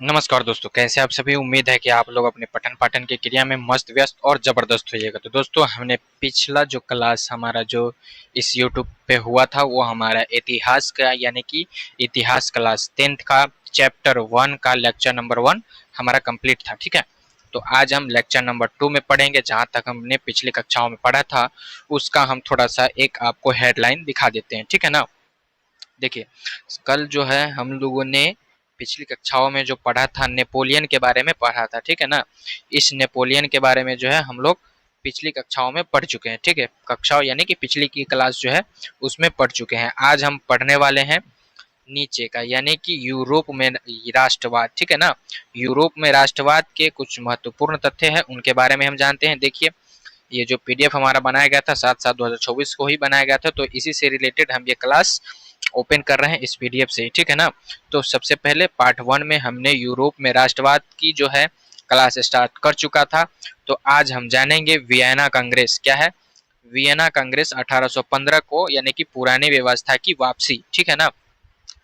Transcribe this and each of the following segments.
नमस्कार दोस्तों, कैसे आप सभी। उम्मीद है कि आप लोग अपने पठन पाठन की क्रिया में मस्त व्यस्त और जबरदस्त होइएगा। तो दोस्तों, हमने पिछला जो क्लास हमारा जो इस यूट्यूब पे हुआ था वो हमारा इतिहास का यानी कि इतिहास क्लास 10th का चैप्टर 1 का लेक्चर नंबर 1 हमारा कंप्लीट था। ठीक है, तो आज हम लेक्चर नंबर 2 में पढ़ेंगे। जहाँ तक हमने पिछली कक्षाओं में पढ़ा था उसका हम थोड़ा सा एक आपको हेडलाइन दिखा देते हैं। ठीक है ना। देखिए, कल जो है हम लोगों ने पिछली कक्षाओं में जो पढ़ा था नेपोलियन के बारे में पढ़ा था। ठीक है ना। इस नेपोलियन के बारे में जो है हम लोग पिछली कक्षाओं में पढ़ चुके हैं। ठीक है, कक्षाओं यानी कि पिछली की क्लास जो है उसमें पढ़ चुके हैं। आज हम पढ़ने वाले हैं नीचे का यानी कि यूरोप में राष्ट्रवाद। ठीक है ना। यूरोप में राष्ट्रवाद के कुछ महत्वपूर्ण तथ्य हैं, उनके बारे में हम जानते हैं। देखिए, ये जो पीडीएफ हमारा बनाया गया था 7/7/2024 को ही बनाया गया था, तो इसी से रिलेटेड हम ये क्लास ओपन कर रहे हैं इस पीडीएफ से। ठीक है ना। तो सबसे पहले पार्ट 1 में हमने यूरोप में राष्ट्रवाद की जो है क्लास स्टार्ट कर चुका था। तो आज हम जानेंगे वियना कांग्रेस क्या है। वियना कांग्रेस 1815 को यानी कि पुरानी व्यवस्था की वापसी। ठीक है ना,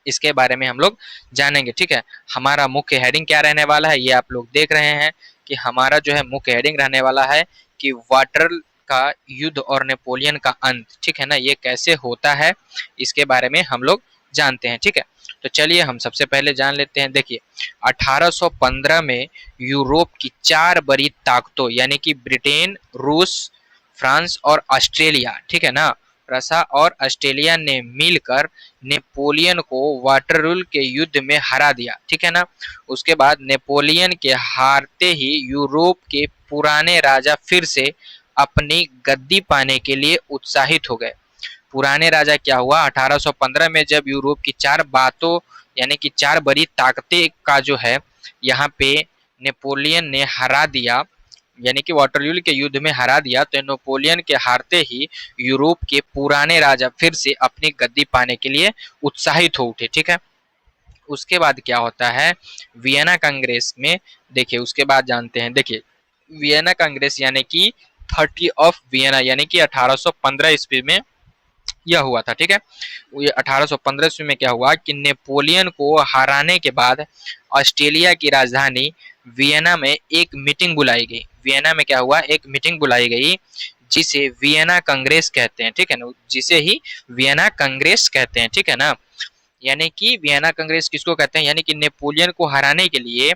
इसके बारे में हम लोग जानेंगे। ठीक है, हमारा मुख्य हेडिंग क्या रहने वाला है ये आप लोग देख रहे हैं कि हमारा जो है मुख्य हेडिंग रहने वाला है कि वाटर का युद्ध और नेपोलियन का अंत। ठीक है ना, ये कैसे होता है इसके बारे में हम लोग जानते हैं। ठीक है, तो चलिए हम सबसे पहले जान लेते हैं। देखिए, 1815 में यूरोप की 4 बड़ी ताकतों यानी कि ब्रिटेन, रूस, फ्रांस और ऑस्ट्रेलिया, ठीक है ना, रसा और ऑस्ट्रेलिया ने मिलकर नेपोलियन को वाटरलू के युद्ध में हरा दिया। ठीक है ना। उसके बाद नेपोलियन के हारते ही यूरोप के पुराने राजा फिर से अपनी गद्दी पाने के लिए उत्साहित हो गए। पुराने राजा क्या हुआ, 1815 में जब यूरोप की 4 बातों यानी कि 4 बड़ी ताकतें का जो है यहाँ पे नेपोलियन ने हरा दिया यानी कि वाटरलू के युद्ध में हरा दिया, तो नेपोलियन के हारते ही यूरोप के पुराने राजा फिर से अपनी गद्दी पाने के लिए उत्साहित हो उठे। ठीक है, उसके बाद क्या होता है वियना कांग्रेस में। देखिए, उसके बाद जानते हैं। देखिए, वियना कांग्रेस यानी कि 30 ऑफ वियना यानी कि 1815 ईस्वी में यह हुआ था। ठीक है, ये 1815 ईस्वी में क्या हुआ कि नेपोलियन को हराने के बाद ऑस्ट्रेलिया की राजधानी वियना में एक मीटिंग बुलाई गई। वियना में क्या हुआ, एक मीटिंग बुलाई गई जिसे वियना कांग्रेस कहते हैं। ठीक है ना, जिसे ही वियना कांग्रेस कहते हैं। ठीक है ना, यानी कि वियना कांग्रेस किसको कहते हैं, यानी कि नेपोलियन को हराने के लिए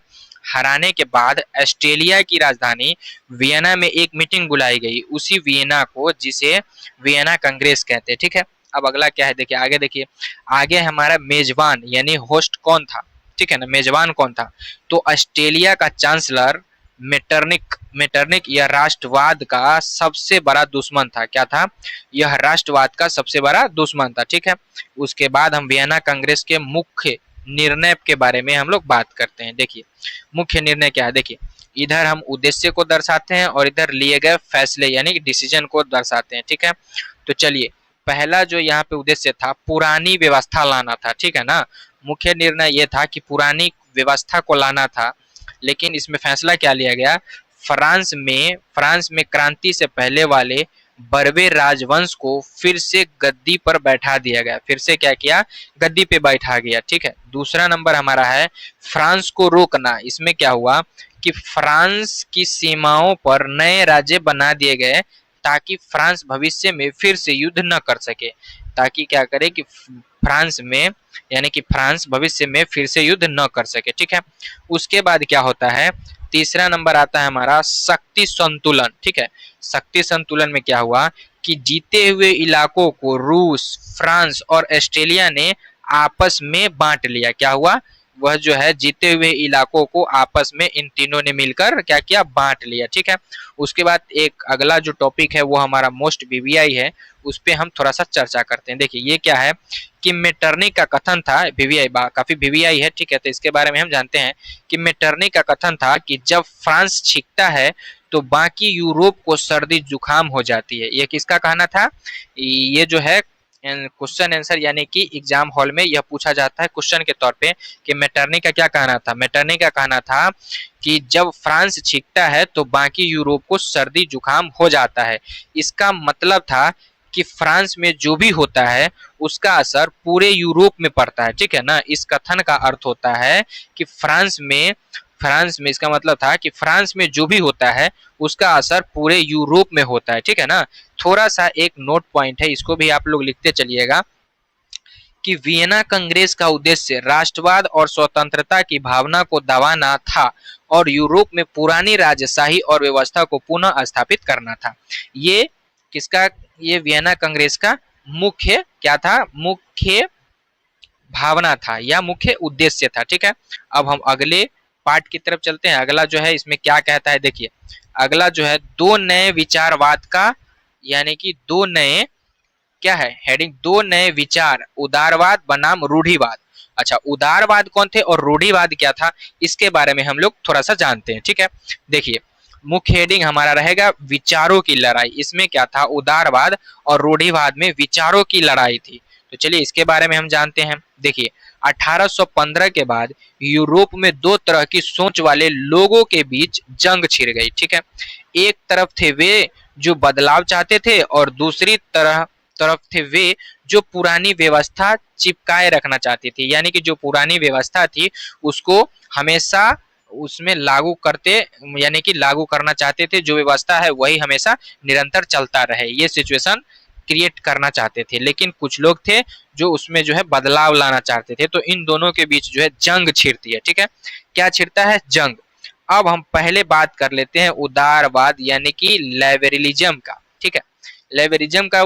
हराने के बाद ऑस्ट्रेलिया की राजधानी वियना में एक मीटिंग बुलाई गई, उसी वियना को जिसे वियना कांग्रेस कहते हैं। ठीक है, अब अगला क्या है, देखिए आगे। देखिए, आगे हमारा मेजबान यानी होस्ट कौन था। ठीक है ना, मेजबान कौन था, तो ऑस्ट्रेलिया का चांसलर मेटरनिक। मेटरनिक यह राष्ट्रवाद का सबसे बड़ा दुश्मन था। क्या था, यह राष्ट्रवाद का सबसे बड़ा दुश्मन था। ठीक है, उसके बाद हम वियना कांग्रेस के मुख्य निर्णय के बारे में हम लोग बात करते हैं। देखिए, मुख्य निर्णय क्या है। देखिए, इधर हम उद्देश्य को दर्शाते हैं और इधर लिए गए फैसले यानी कि डिसीजन को दर्शाते हैं। ठीक है, तो चलिए, पहला जो यहाँ पे उद्देश्य था पुरानी व्यवस्था लाना था। ठीक है ना, मुख्य निर्णय ये था कि पुरानी व्यवस्था को लाना था, लेकिन इसमें फैसला क्या लिया गया, फ्रांस में क्रांति से पहले वाले बर्वे राजवंश को फिर से गद्दी पर बैठा दिया गया। फिर से क्या किया, गद्दी पे बैठा गया। ठीक है, दूसरा नंबर हमारा है फ्रांस को रोकना। इसमें क्या हुआ कि फ्रांस की सीमाओं पर नए राज्य बना दिए गए ताकि फ्रांस भविष्य में फिर से युद्ध न कर सके। ताकि क्या करे कि फ्रांस में यानी कि फ्रांस भविष्य में फिर से युद्ध न कर सके। ठीक है, उसके बाद क्या होता है, तीसरा नंबर आता है हमारा शक्ति संतुलन। ठीक है, शक्ति संतुलन में क्या हुआ कि जीते हुए इलाकों को रूस, फ्रांस और ऑस्ट्रेलिया ने आपस में बांट लिया। क्या हुआ, वह जो है जीते हुए इलाकों को आपस में इन तीनों ने मिलकर क्या किया, बांट लिया। ठीक है, उसके बाद एक अगला जो टॉपिक है वो हमारा मोस्ट वीवीआई है, उस पर हम थोड़ा सा चर्चा करते हैं। देखिए, ये क्या है कि मेटरनी का कथन था, वीवीआई काफी वीवीआई है। ठीक है, तो इसके बारे में हम जानते हैं कि मेटरनी का कथन था कि जब फ्रांस छींकता है तो बाकी यूरोप को सर्दी जुकाम हो जाती है। ये किसका कहना था, ये जो है क्वेश्चन आंसर यानी कि एग्जाम हॉल में यह पूछा जाता है क्वेश्चन के तौर पे कि मेटरनी का क्या कहना था। मेटरनी का कहना था कि जब फ्रांस छींकता है तो बाकी यूरोप को सर्दी जुकाम हो जाता है। इसका मतलब था कि फ्रांस में जो भी होता है उसका असर पूरे यूरोप में पड़ता है, ठीक है ना। इस कथन का अर्थ होता है कि फ्रांस में इसका मतलब था कि फ्रांस में जो भी होता है उसका असर पूरे यूरोप में होता है, ठीक है ना। थोड़ा सा एक नोट पॉइंट है, इसको भी आप लोग लिखते चलिएगा कि वियना कांग्रेस का उद्देश्य राष्ट्रवाद और स्वतंत्रता की भावना को दबाना था और यूरोप में पुरानी राजशाही और व्यवस्था को पुनः स्थापित करना था। ये किसका, ये वियना कांग्रेस का मुख्य क्या था, मुख्य भावना था या मुख्य उद्देश्य था, ठीक है। अब हम अगले पार्ट की तरफ चलते हैं। अगला जो है इसमें क्या कहता है देखिए, अगला जो है दो नए विचारवाद का, यानी कि दो नए, क्या है हेडिंग, दो नए विचार, उदारवाद बनाम रूढ़िवाद। अच्छा, उदारवाद कौन थे और रूढ़िवाद क्या था, इसके बारे में हम लोग थोड़ा सा जानते हैं, ठीक है। देखिए मुख्य हेडिंग हमारा रहेगा विचारों की लड़ाई। इसमें क्या था, उदारवाद और रूढ़िवाद में विचारों की लड़ाई थी। तो चलिए इसके बारे में हम जानते हैं। देखिए 1815 के बाद यूरोप में दो तरह की सोच वाले लोगों के बीच जंग छिड़ गई, ठीक है। एक तरफ थे वे जो बदलाव चाहते थे और दूसरी तरफ थे वे जो पुरानी व्यवस्था चिपकाए रखना चाहती थी, यानी कि जो पुरानी व्यवस्था थी उसको हमेशा उसमें लागू करते, यानी कि लागू करना चाहते थे, जो व्यवस्था है वही हमेशा निरंतर चलता रहे, ये सिचुएशन क्रिएट करना चाहते थे। लेकिन कुछ लोग थे जो उसमें जो है बदलाव लाना चाहते थे। तो इन दोनों के बीच जो है जंग छिड़ती है, ठीक है। क्या छिड़ता है, जंग। अब हम पहले बात कर लेते हैं उदारवाद यानी कि लिबरलिज्म का, ठीक है। लिबरलिज्म का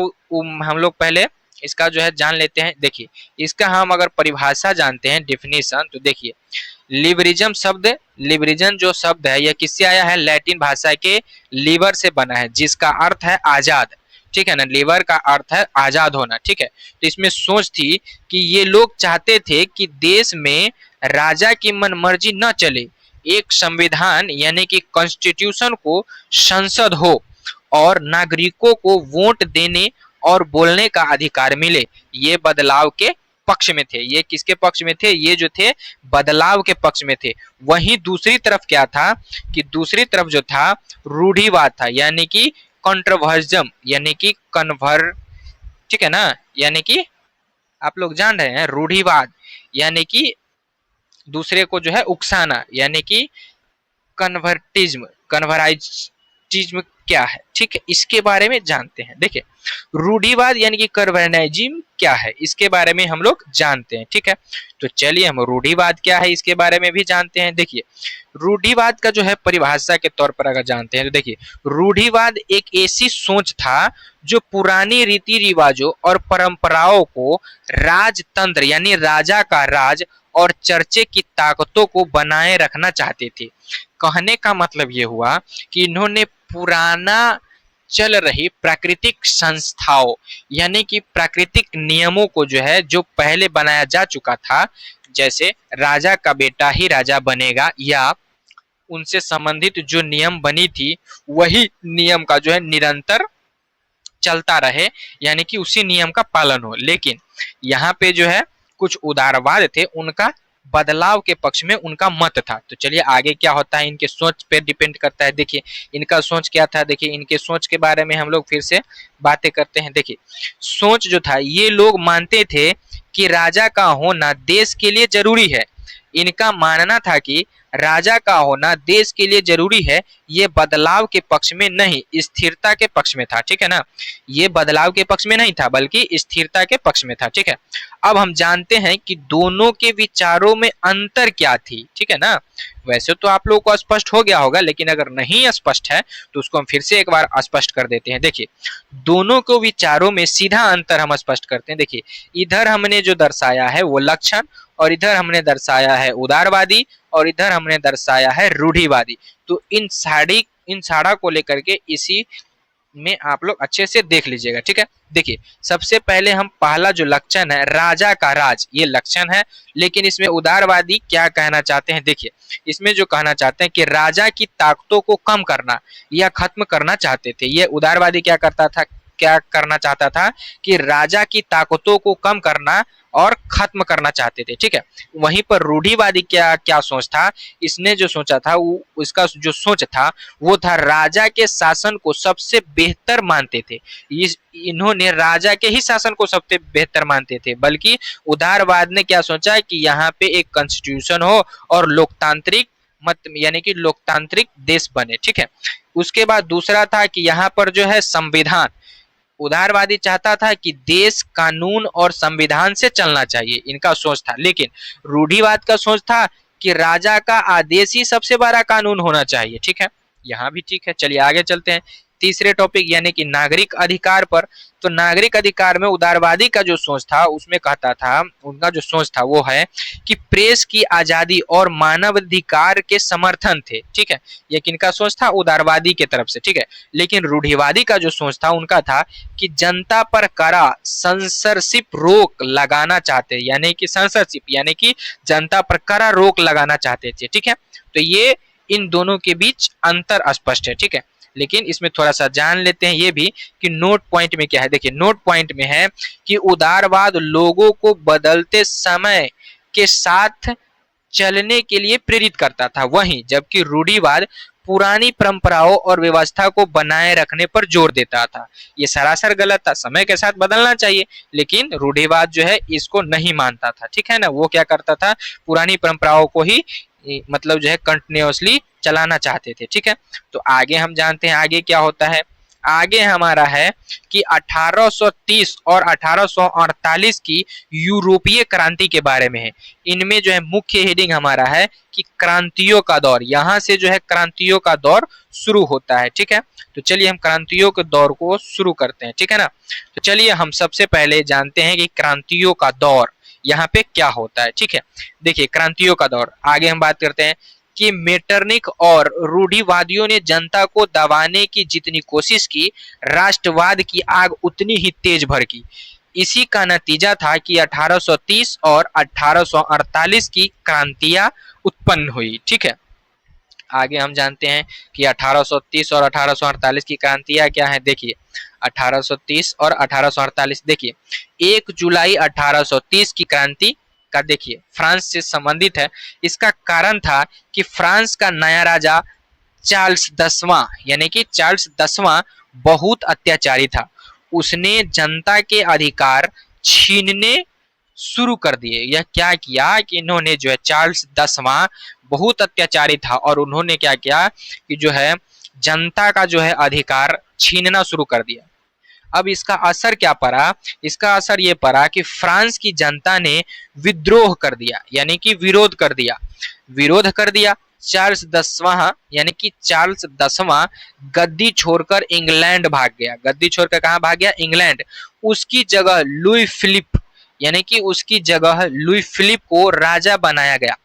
हम लोग पहले इसका जो है जान लेते हैं। देखिए इसका हम अगर परिभाषा जानते हैं, डेफिनेशन, तो देखिए लिबरलिज्म जो शब्द है यह किससे आया है, लैटिन भाषा के लीबर से बना है जिसका अर्थ है आजाद, ठीक है ना। लीबर का अर्थ है आजाद होना, ठीक है। तो इसमें सोच थी कि ये लोग चाहते थे कि देश में राजा की मनमर्जी न चले, एक संविधान यानी कि कॉन्स्टिट्यूशन को संसद हो और नागरिकों को वोट देने और बोलने का अधिकार मिले। ये बदलाव के पक्ष में थे। ये किसके पक्ष में थे, ये जो थे बदलाव के पक्ष में थे। वहीं दूसरी तरफ क्या था कि दूसरी तरफ जो था रूढ़िवाद था, यानी कि कॉन्ट्रोवर्जम, यानी कि कन्वर, ठीक है ना, यानी कि आप लोग जान रहे हैं रूढ़िवाद यानी कि दूसरे को जो है उकसाना, यानी कि कन्वर्टिज्म क्या है, ठीक है, इसके बारे में जानते हैं। देखिए रूढ़िवाद यानी कि कन्वर्टिज्म क्या है, इसके बारे में हम लोग जानते हैं, ठीक है। तो चलिए हम रूढ़िवाद क्या है इसके बारे में भी जानते हैं। देखिए रूढ़िवाद का जो है परिभाषा के तौर पर अगर जानते हैं तो देखिए रूढ़िवाद एक ऐसी सोच था जो पुरानी रीति रिवाजों और परंपराओं को राजतंत्र यानी राजा का राज और चर्चे की ताकतों को बनाए रखना चाहते थे। कहने का मतलब ये हुआ कि इन्होंने पुराना चल रही प्राकृतिक संस्थाओं यानी कि प्राकृतिक नियमों को जो है जो पहले बनाया जा चुका था, जैसे राजा का बेटा ही राजा बनेगा या उनसे संबंधित जो नियम बनी थी वही नियम का जो है निरंतर चलता रहे, यानी कि उसी नियम का पालन हो। लेकिन यहाँ पे जो है कुछ उदारवाद थे, उनका बदलाव के पक्ष में उनका मत था। तो चलिए आगे क्या होता है, इनके सोच पे डिपेंड करता है। देखिए इनका सोच क्या था, देखिए इनके सोच के बारे में हम लोग फिर से बातें करते हैं। देखिए सोच जो था, ये लोग मानते थे कि राजा का होना देश के लिए जरूरी है। इनका मानना था कि राजा का होना देश के लिए जरूरी है, ये बदलाव के पक्ष में नहीं स्थिरता के पक्ष में था, ठीक है ना। ये बदलाव के पक्ष में नहीं था बल्कि स्थिरता के पक्ष में था, ठीक है। अब हम जानते हैं कि दोनों के विचारों में अंतर क्या थी, ठीक है ना। वैसे तो आप लोगों को स्पष्ट हो गया होगा, लेकिन अगर नहीं स्पष्ट है तो उसको हम फिर से एक बार स्पष्ट कर देते हैं। देखिए दोनों को विचारों में सीधा अंतर हम स्पष्ट करते हैं। देखिए इधर हमने जो दर्शाया है वो लक्षण, और इधर हमने दर्शाया है उदारवादी, और इधर हमने दर्शाया है रूढ़िवादी। तो इन साड़ा को लेकर के इसी में आप लोग अच्छे से देख लीजिएगा, ठीक है। देखिए सबसे पहले हम पहला जो लक्षण है राजा का राज, ये लक्षण है। लेकिन इसमें उदारवादी क्या कहना चाहते हैं, देखिए इसमें जो कहना चाहते हैं कि राजा की ताकतों को कम करना या खत्म करना चाहते थे। ये उदारवादी क्या करता था, क्या करना चाहता था कि राजा की ताकतों को कम करना और खत्म करना चाहते थे, ठीक है। वहीं पर रूढ़िवादी क्या क्या सोच था, इसने जो सोचा था वो, उसका जो सोच था वो था राजा के शासन को सबसे बेहतर मानते थे। इन्होंने राजा के ही शासन को सबसे बेहतर मानते थे, बल्कि उदारवाद ने क्या सोचा कि यहाँ पे एक कॉन्स्टिट्यूशन हो और लोकतांत्रिक मत यानी कि लोकतांत्रिक देश बने, ठीक है। उसके बाद दूसरा था कि यहाँ पर जो है संविधान, उदारवादी चाहता था कि देश कानून और संविधान से चलना चाहिए, इनका सोच था। लेकिन रूढ़िवाद का सोच था कि राजा का आदेश ही सबसे बड़ा कानून होना चाहिए, ठीक है। यहाँ भी ठीक है, चलिए आगे चलते हैं तीसरे टॉपिक यानी कि नागरिक अधिकार पर। तो नागरिक अधिकार में उदारवादी का जो सोच था उसमें कहता था, उनका जो सोच था वो है कि प्रेस की आजादी और मानवाधिकार के समर्थन थे, ठीक है। ये किनका सोच था, उदारवादी के तरफ से, ठीक है। लेकिन रूढ़िवादी का जो सोच था उनका था कि जनता पर कड़ा सेंसरशिप रोक लगाना चाहते, यानी कि सेंसरशिप यानी कि जनता पर कड़ा रोक लगाना चाहते थे, ठीक है। तो ये इन दोनों के बीच अंतर स्पष्ट है, ठीक है। लेकिन इसमें थोड़ा सा जान लेते हैं ये भी कि नोट पॉइंट में क्या है। देखिए नोट पॉइंट में है कि उदारवाद लोगों को बदलते समय के साथ चलने के लिए प्रेरित करता था, वहीं जबकि रूढ़िवाद पुरानी परंपराओं और व्यवस्था को बनाए रखने पर जोर देता था। ये सरासर गलत था, समय के साथ बदलना चाहिए, लेकिन रूढ़िवाद जो है इसको नहीं मानता था, ठीक है ना। वो क्या करता था, पुरानी परंपराओं को ही मतलब जो है कंटिन्यूअसली चलाना चाहते थे, ठीक है। तो आगे हम जानते हैं आगे क्या होता है। आगे हमारा है कि 1830 और 1848 की यूरोपीय क्रांति के बारे में है। इनमें जो है मुख्य हेडिंग हमारा है कि क्रांतियों का दौर, यहाँ से जो है क्रांतियों का दौर शुरू होता है, ठीक है। तो चलिए हम क्रांतियों के दौर को शुरू करते हैं, ठीक है ना। तो चलिए हम सबसे पहले जानते हैं कि क्रांतियों का दौर यहाँ पे क्या होता है, ठीक है। देखिए क्रांतियों का दौर, आगे हम बात करते हैं कि मेटरनिक और रूढ़िवादियों ने जनता को दबाने की जितनी कोशिश की, राष्ट्रवाद की आग उतनी ही तेज भड़की। इसी का नतीजा था कि 1830 और 1848 की क्रांतियां उत्पन्न हुई, ठीक है। आगे हम जानते हैं कि 1830 और 1848 की क्रांतियां क्या है। देखिए 1830 और 1848, देखिए 1 जुलाई 1830 की क्रांति का देखिए फ्रांस से संबंधित है। इसका कारण था कि फ्रांस का नया राजा चार्ल्स 10वां यानी कि चार्ल्स 10वां बहुत अत्याचारी था। उसने जनता के अधिकार छीनने शुरू कर दिए। यह क्या किया कि इन्होंने जो है चार्ल्स 10वां बहुत अत्याचारी था और उन्होंने क्या किया कि जो है जनता का जो है अधिकार छीनना शुरू कर दिया। अब इसका असर क्या पड़ा, इसका असर ये पड़ा कि फ्रांस की जनता ने विद्रोह कर दिया यानी कि विरोध कर दिया, चार्ल्स 10वां यानी कि चार्ल्स 10वां गद्दी छोड़कर इंग्लैंड भाग गया। गद्दी छोड़कर कहाँ भाग गया, इंग्लैंड। उसकी जगह लुई फिलिप यानी कि उसकी जगह लुई फिलिप को राजा बनाया गया।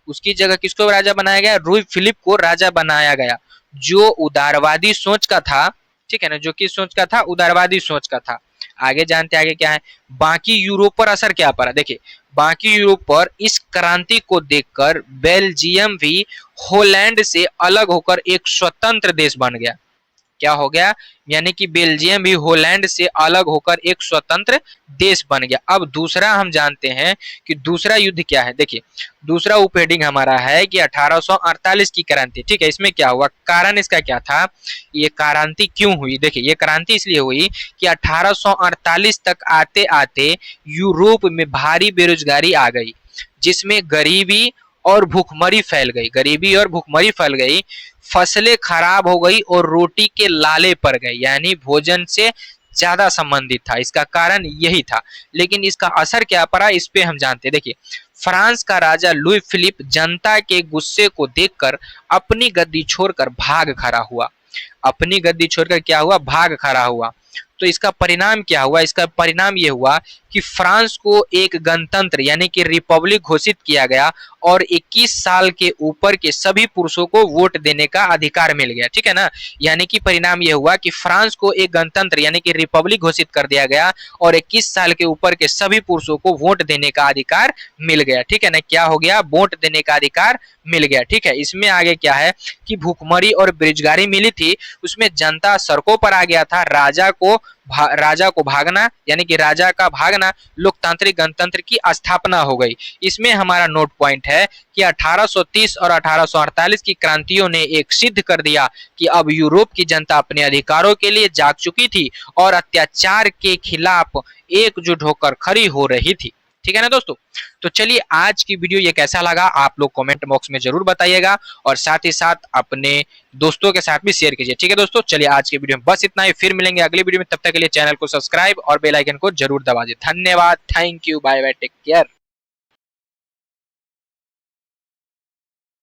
उसकी जगह किसको राजा बनाया गया, लुई फिलिप को राजा बनाया गया, जो उदारवादी सोच का था, ठीक है ना, जो किस सोच का था, उदारवादी सोच का था। आगे जानते आगे क्या है। बाकी यूरोप पर असर क्या पड़ा, देखिए बाकी यूरोप पर इस क्रांति को देखकर बेल्जियम भी हॉलैंड से अलग होकर एक स्वतंत्र देश बन गया। क्या हो गया, यानी कि बेल्जियम भी हॉलैंड से अलग होकर एक स्वतंत्र देश बन गया। अब दूसरा हम जानते हैं कि दूसरा युद्ध क्या है। देखिए दूसरा उपहेडिंग हमारा है कि 1848 की क्रांति, ठीक है। इसमें क्या हुआ, कारण इसका क्या था, ये क्रांति क्यों हुई। देखिए ये क्रांति इसलिए हुई कि 1848 तक आते आते यूरोप में भारी बेरोजगारी आ गई, जिसमें गरीबी और भूखमरी फैल गई, फसलें खराब हो गई और रोटी के लाले पड़ गए, यानी भोजन से ज्यादा संबंधित था। इसका कारण यही था। लेकिन इसका असर क्या पड़ा, इस पे हम जानते हैं। देखिए फ्रांस का राजा लुई फिलिप जनता के गुस्से को देखकर अपनी गद्दी छोड़कर भाग खड़ा हुआ। तो इसका परिणाम क्या हुआ, इसका परिणाम ये हुआ कि फ्रांस को एक गणतंत्र यानी कि रिपब्लिक घोषित किया गया और 21 साल के ऊपर के सभी पुरुषों को वोट देने का अधिकार मिल गया, ठीक है ना। यानी कि परिणाम ये हुआ कि फ्रांस को एक गणतंत्र यानी कि रिपब्लिक घोषित कर दिया गया और 21 साल के ऊपर के सभी पुरुषों को वोट देने का अधिकार मिल गया, ठीक है ना। क्या हो गया, वोट देने का अधिकार मिल गया, ठीक है। इसमें आगे क्या है कि भूखमरी और बेरोजगारी मिली थी, उसमें जनता सड़कों पर आ गया था, राजा राजा को भागना यानी कि राजा का भागना लोकतांत्रिक गणतंत्र की स्थापना हो गई। इसमें हमारा नोट पॉइंट है कि 1830 और 1848 की क्रांतियों ने एक सिद्ध कर दिया कि अब यूरोप की जनता अपने अधिकारों के लिए जाग चुकी थी और अत्याचार के खिलाफ एकजुट होकर खड़ी हो रही थी। ठीक है ना दोस्तों। तो चलिए आज की वीडियो ये कैसा लगा आप लोग कमेंट बॉक्स में जरूर बताइएगा और साथ ही साथ अपने दोस्तों के साथ भी शेयर कीजिए। ठीक है दोस्तों, चलिए आज के वीडियो में बस इतना ही, फिर मिलेंगे अगली वीडियो में। तब तक के लिए चैनल को सब्सक्राइब और बेल आइकन को जरूर दबा दीजिए। धन्यवाद, thank you, bye bye, take care.